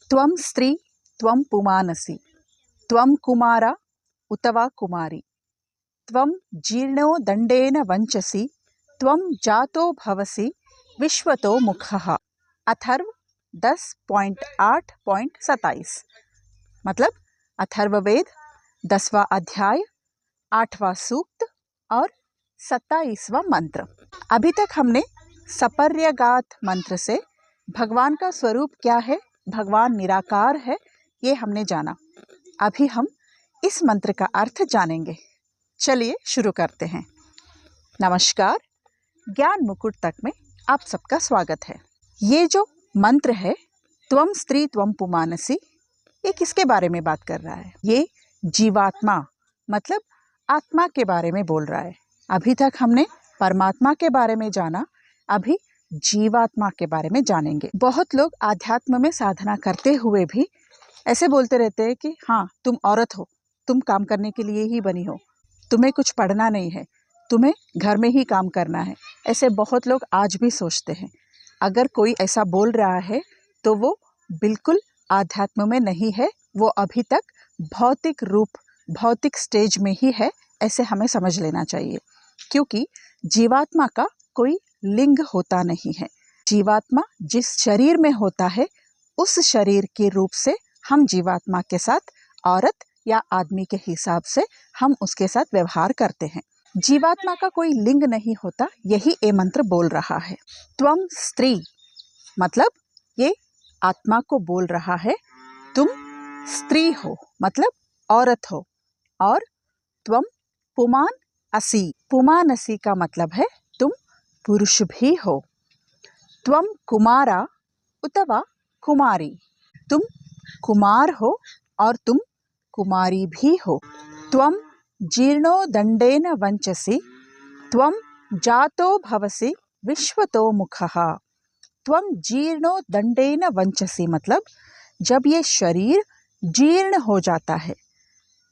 त्वं स्त्री त्वं पुमानसि, त्वं कुमारा उत वा कुमारी, त्वं जीर्णो दंडेन वंचसि, त्वं जातो भवसि विश्वतो मुखः। अथर्व 10.8.27। मतलब अथर्ववेद 10वां अध्याय 8वां सूक्त और 27वां मंत्र। अभी तक हमने सपर्यगात मंत्र से भगवान का स्वरूप क्या है, भगवान निराकार है, ये हमने जाना। अभी हम इस मंत्र का अर्थ जानेंगे। चलिए शुरू करते हैं। नमस्कार, ज्ञान मुकुट तक में आप सबका स्वागत है। ये जो मंत्र है त्वं स्त्री त्वं पुमानसि, ये किसके बारे में बात कर रहा है? ये जीवात्मा मतलब आत्मा के बारे में बोल रहा है। अभी तक हमने परमात्मा के बारे में जाना, अभी जीवात्मा के बारे में जानेंगे। बहुत लोग आध्यात्म में साधना करते हुए भी ऐसे बोलते रहते हैं कि हाँ, तुम औरत हो, तुम काम करने के लिए ही बनी हो, तुम्हें कुछ पढ़ना नहीं है, तुम्हें घर में ही काम करना है। ऐसे बहुत लोग आज भी सोचते हैं। अगर कोई ऐसा बोल रहा है तो वो बिल्कुल आध्यात्म में नहीं है, वो अभी तक भौतिक रूप, भौतिक स्टेज में ही है, ऐसे हमें समझ लेना चाहिए। क्योंकि जीवात्मा का कोई लिंग होता नहीं है। जीवात्मा जिस शरीर में होता है उस शरीर के रूप से हम जीवात्मा के साथ औरत या आदमी के हिसाब से हम उसके साथ व्यवहार करते हैं। जीवात्मा का कोई लिंग नहीं होता, यही ये मंत्र बोल रहा है। त्वं स्त्री मतलब ये आत्मा को बोल रहा है, तुम स्त्री हो मतलब औरत हो। और त्वं पुमान असि, पुमान असि का मतलब है तुम पुरुष भी हो। त्वं कुमारा उत वा कुमारी, तुम कुमार हो और तुम कुमारी भी हो। त्वं जीर्णो दंडेन वंचसि, त्वं जातो भवसि विश्वतो मुखः। त्वं जीर्णो दंडेन वंचसि मतलब जब ये शरीर जीर्ण हो जाता है।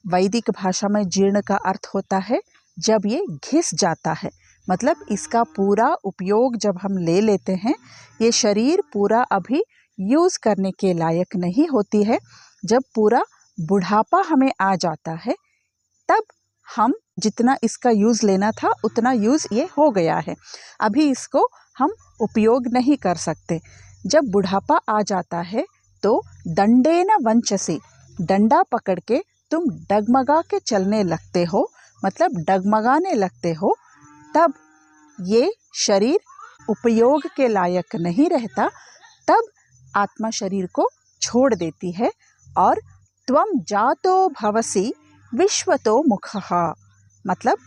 वैदिक भाषा में जीर्ण का अर्थ होता है जब ये घिस जाता है, मतलब इसका पूरा उपयोग जब हम ले लेते हैं, ये शरीर पूरा अभी यूज़ करने के लायक नहीं होती है। जब पूरा बुढ़ापा हमें आ जाता है तब हम जितना इसका यूज़ लेना था उतना यूज़ ये हो गया है, अभी इसको हम उपयोग नहीं कर सकते। जब बुढ़ापा आ जाता है तो दंडेन वंचसि, डंडा पकड़ के तुम डगमगा के चलने लगते हो, मतलब डगमगाने लगते हो, तब ये शरीर उपयोग के लायक नहीं रहता, तब आत्मा शरीर को छोड़ देती है। और त्वं जातो भवसि विश्वतो मुखः मतलब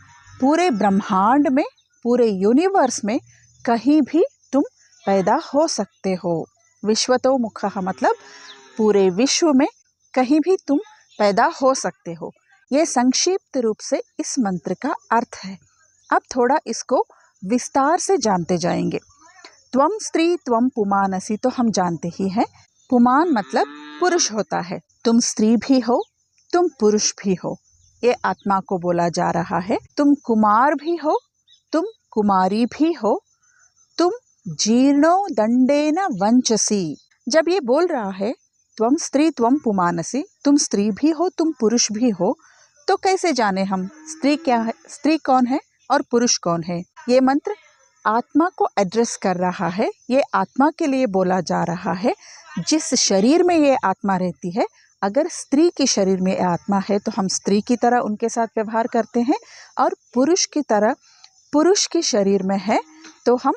पूरे ब्रह्मांड में, पूरे यूनिवर्स में कहीं भी तुम पैदा हो सकते हो। विश्वतो मुखः मतलब पूरे विश्व में कहीं भी तुम पैदा हो सकते हो। ये संक्षिप्त रूप से इस मंत्र का अर्थ है। अब थोड़ा इसको विस्तार से जानते जाएंगे। त्वं स्त्री त्वं पुमानसि तो हम जानते ही हैं, पुमान मतलब पुरुष होता है। तुम स्त्री भी हो, तुम पुरुष भी हो, ये आत्मा को बोला जा रहा है। तुम कुमार भी हो, तुम कुमारी भी हो, तुम जीर्णो दंडेन वंचसि। जब ये बोल रहा है त्वं स्त्री त्वं पुमानसि, तुम स्त्री भी हो, तुम पुरुष भी हो, तो कैसे जाने हम स्त्री क्या है, स्त्री कौन है और पुरुष कौन है? ये मंत्र आत्मा को एड्रेस कर रहा है, ये आत्मा के लिए बोला जा रहा है। जिस शरीर में ये आत्मा रहती है, अगर स्त्री के शरीर में आत्मा है तो हम स्त्री की तरह उनके साथ व्यवहार करते हैं, और पुरुष की तरह पुरुष के शरीर में है तो हम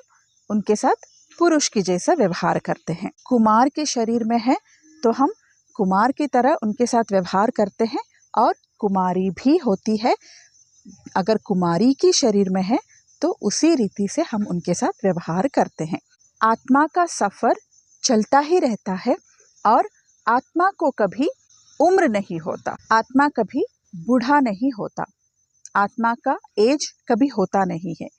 उनके साथ पुरुष की जैसा व्यवहार करते हैं। कुमार के शरीर में है तो हम कुमार की तरह उनके साथ व्यवहार करते हैं, और कुमारी भी होती है, अगर कुमारी की शरीर में है तो उसी रीति से हम उनके साथ व्यवहार करते हैं। आत्मा का सफ़र चलता ही रहता है और आत्मा को कभी उम्र नहीं होता, आत्मा कभी बूढ़ा नहीं होता, आत्मा का एज कभी होता नहीं है।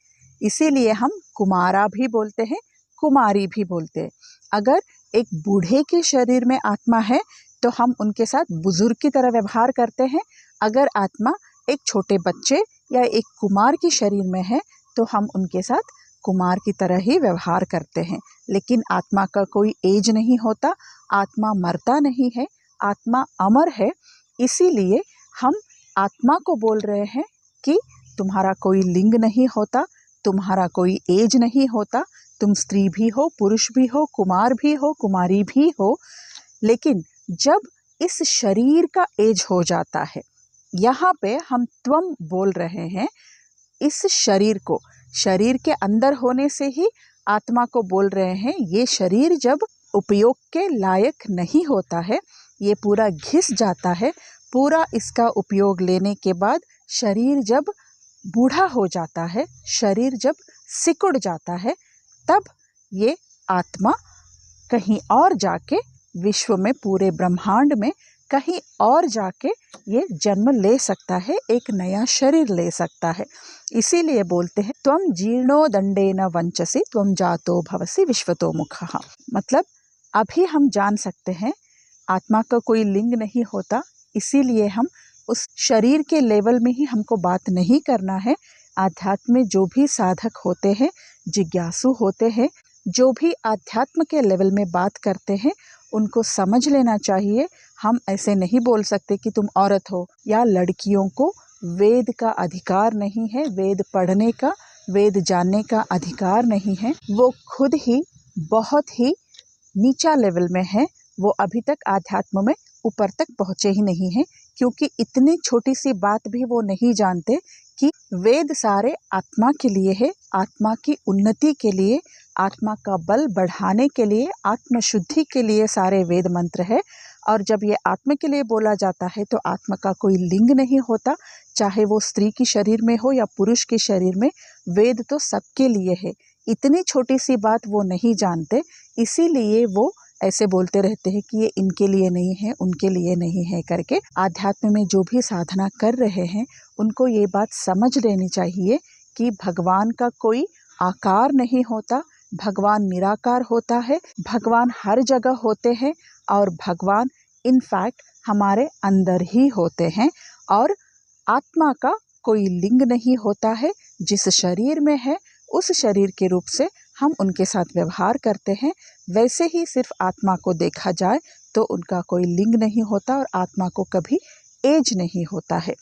इसीलिए हम कुमारा भी बोलते हैं, कुमारी भी बोलते हैं। अगर एक बूढ़े के शरीर में आत्मा है तो हम उनके साथ बुजुर्ग की तरह व्यवहार करते हैं। अगर आत्मा एक छोटे बच्चे या एक कुमार के शरीर में है तो हम उनके साथ कुमार की तरह ही व्यवहार करते हैं। लेकिन आत्मा का कोई एज नहीं होता, आत्मा मरता नहीं है, आत्मा अमर है। इसीलिए हम आत्मा को बोल रहे हैं कि तुम्हारा कोई लिंग नहीं होता, तुम्हारा कोई एज नहीं होता, तुम स्त्री भी हो, पुरुष भी हो, कुमार भी हो, कुमारी भी हो। लेकिन जब इस शरीर का एज हो जाता है, यहाँ पे हम त्वम बोल रहे हैं इस शरीर को, शरीर के अंदर होने से ही आत्मा को बोल रहे हैं। ये शरीर जब उपयोग के लायक नहीं होता है, ये पूरा घिस जाता है, पूरा इसका उपयोग लेने के बाद शरीर जब बूढ़ा हो जाता है, शरीर जब सिकुड़ जाता है, तब ये आत्मा कहीं और जाके विश्व में, पूरे ब्रह्मांड में कहीं और जाके ये जन्म ले सकता है, एक नया शरीर ले सकता है। इसीलिए बोलते हैं त्वं जीर्णो दंडेन वंचसि त्वं जातो भवसि विश्वतो मुखः। मतलब अभी हम जान सकते हैं आत्मा का कोई लिंग नहीं होता, इसीलिए हम उस शरीर के लेवल में ही हमको बात नहीं करना है। आध्यात्म में जो भी साधक होते हैं, जिज्ञासु होते हैं, जो भी आध्यात्म के लेवल में बात करते हैं, उनको समझ लेना चाहिए। हम ऐसे नहीं बोल सकते कि तुम औरत हो, या लड़कियों को वेद का अधिकार नहीं है, वेद पढ़ने का, वेद जानने का अधिकार नहीं है। वो खुद ही बहुत ही नीचा लेवल में है, वो अभी तक आध्यात्म में ऊपर तक पहुँचे ही नहीं हैं, क्योंकि इतनी छोटी सी बात भी वो नहीं जानते कि वेद सारे आत्मा के लिए है, आत्मा की उन्नति के लिए, आत्मा का बल बढ़ाने के लिए, आत्म शुद्धि के लिए सारे वेद मंत्र है। और जब ये आत्मा के लिए बोला जाता है तो आत्मा का कोई लिंग नहीं होता, चाहे वो स्त्री की शरीर में हो या पुरुष के शरीर में, वेद तो सबके लिए है। इतनी छोटी सी बात वो नहीं जानते, इसीलिए वो ऐसे बोलते रहते हैं कि ये इनके लिए नहीं है, उनके लिए नहीं है करके। आध्यात्म में जो भी साधना कर रहे हैं उनको ये बात समझ लेनी चाहिए कि भगवान का कोई आकार नहीं होता, भगवान निराकार होता है, भगवान हर जगह होते हैं और भगवान इनफैक्ट हमारे अंदर ही होते हैं। और आत्मा का कोई लिंग नहीं होता है, जिस शरीर में है उस शरीर के रूप से हम उनके साथ व्यवहार करते हैं। वैसे ही सिर्फ आत्मा को देखा जाए तो उनका कोई लिंग नहीं होता और आत्मा को कभी एज नहीं होता है।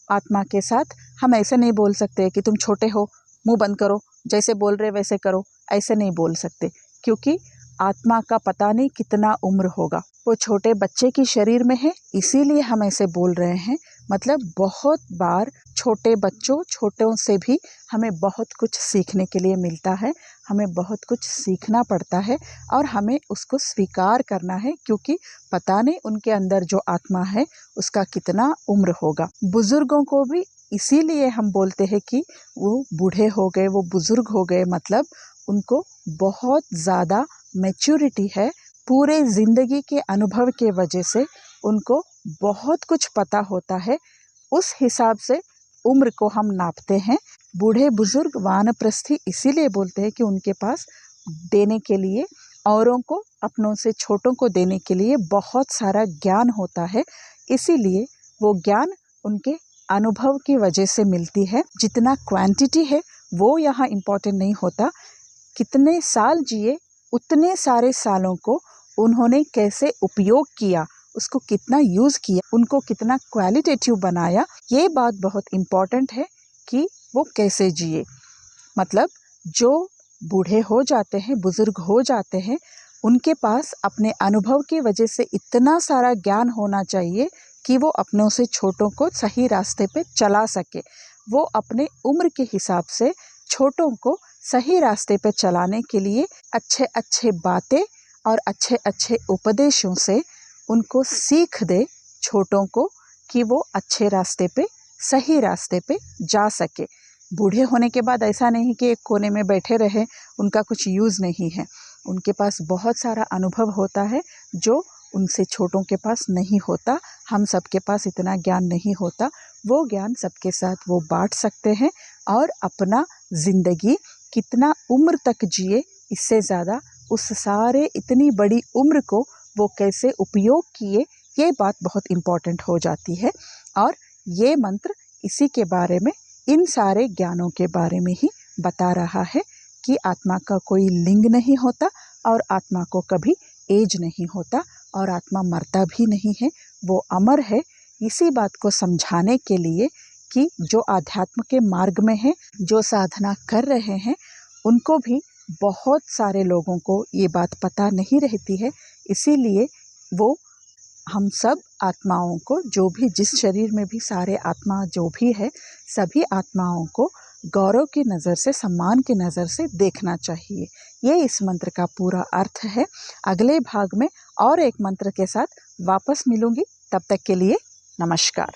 आत्मा के साथ हम ऐसे नहीं बोल सकते कि तुम छोटे हो, मुंह बंद करो, जैसे बोल रहे वैसे करो, ऐसे नहीं बोल सकते, क्योंकि आत्मा का पता नहीं कितना उम्र होगा। वो छोटे बच्चे की शरीर में है, इसीलिए हम ऐसे बोल रहे हैं। मतलब बहुत बार छोटे बच्चों, छोटों से भी हमें बहुत कुछ सीखने के लिए मिलता है, हमें बहुत कुछ सीखना पड़ता है और हमें उसको स्वीकार करना है, क्योंकि पता नहीं उनके अंदर जो आत्मा है उसका कितना उम्र होगा। बुजुर्गों को भी इसीलिए हम बोलते हैं कि वो बूढ़े हो गए, वो बुजुर्ग हो गए, मतलब उनको बहुत ज़्यादा मैच्योरिटी है। पूरे ज़िंदगी के अनुभव के वजह से उनको बहुत कुछ पता होता है, उस हिसाब से उम्र को हम नापते हैं। बूढ़े बुजुर्ग वानप्रस्थी इसीलिए बोलते हैं कि उनके पास देने के लिए, औरों को, अपनों से छोटों को देने के लिए बहुत सारा ज्ञान होता है। इसीलिए वो ज्ञान उनके अनुभव की वजह से मिलती है। जितना क्वांटिटी है वो यहाँ इम्पोर्टेंट नहीं होता, कितने साल जिए, उतने सारे सालों को उन्होंने कैसे उपयोग किया, उसको कितना यूज़ किया, उनको कितना क्वालिटेटिव बनाया, ये बात बहुत इम्पॉर्टेंट है कि वो कैसे जिए। मतलब जो बूढ़े हो जाते हैं, बुजुर्ग हो जाते हैं, उनके पास अपने अनुभव की वजह से इतना सारा ज्ञान होना चाहिए कि वो अपनों से छोटों को सही रास्ते पे चला सके। वो अपने उम्र के हिसाब से छोटों को सही रास्ते पे चलाने के लिए अच्छे अच्छे बातें और अच्छे अच्छे उपदेशों से उनको सीख दे, छोटों को, कि वो अच्छे रास्ते पे, सही रास्ते पे जा सके। बूढ़े होने के बाद ऐसा नहीं कि एक कोने में बैठे रहे, उनका कुछ यूज़ नहीं है। उनके पास बहुत सारा अनुभव होता है जो उनसे छोटों के पास नहीं होता। हम सबके पास इतना ज्ञान नहीं होता, वो ज्ञान सबके साथ वो बांट सकते हैं और अपना ज़िंदगी कितना उम्र तक जिए, इससे ज़्यादा उस सारे इतनी बड़ी उम्र को वो कैसे उपयोग किए, ये बात बहुत इम्पॉर्टेंट हो जाती है। और ये मंत्र इसी के बारे में, इन सारे ज्ञानों के बारे में ही बता रहा है कि आत्मा का कोई लिंग नहीं होता और आत्मा को कभी एज नहीं होता और आत्मा मरता भी नहीं है, वो अमर है। इसी बात को समझाने के लिए कि जो आध्यात्म के मार्ग में हैं, जो साधना कर रहे हैं, उनको भी बहुत सारे लोगों को ये बात पता नहीं रहती है। इसीलिए वो हम सब आत्माओं को, जो भी जिस शरीर में भी सारे आत्मा जो भी है, सभी आत्माओं को गौरव की नज़र से, सम्मान की नज़र से देखना चाहिए। ये इस मंत्र का पूरा अर्थ है। अगले भाग में और एक मंत्र के साथ वापस मिलूंगी। तब तक के लिए नमस्कार।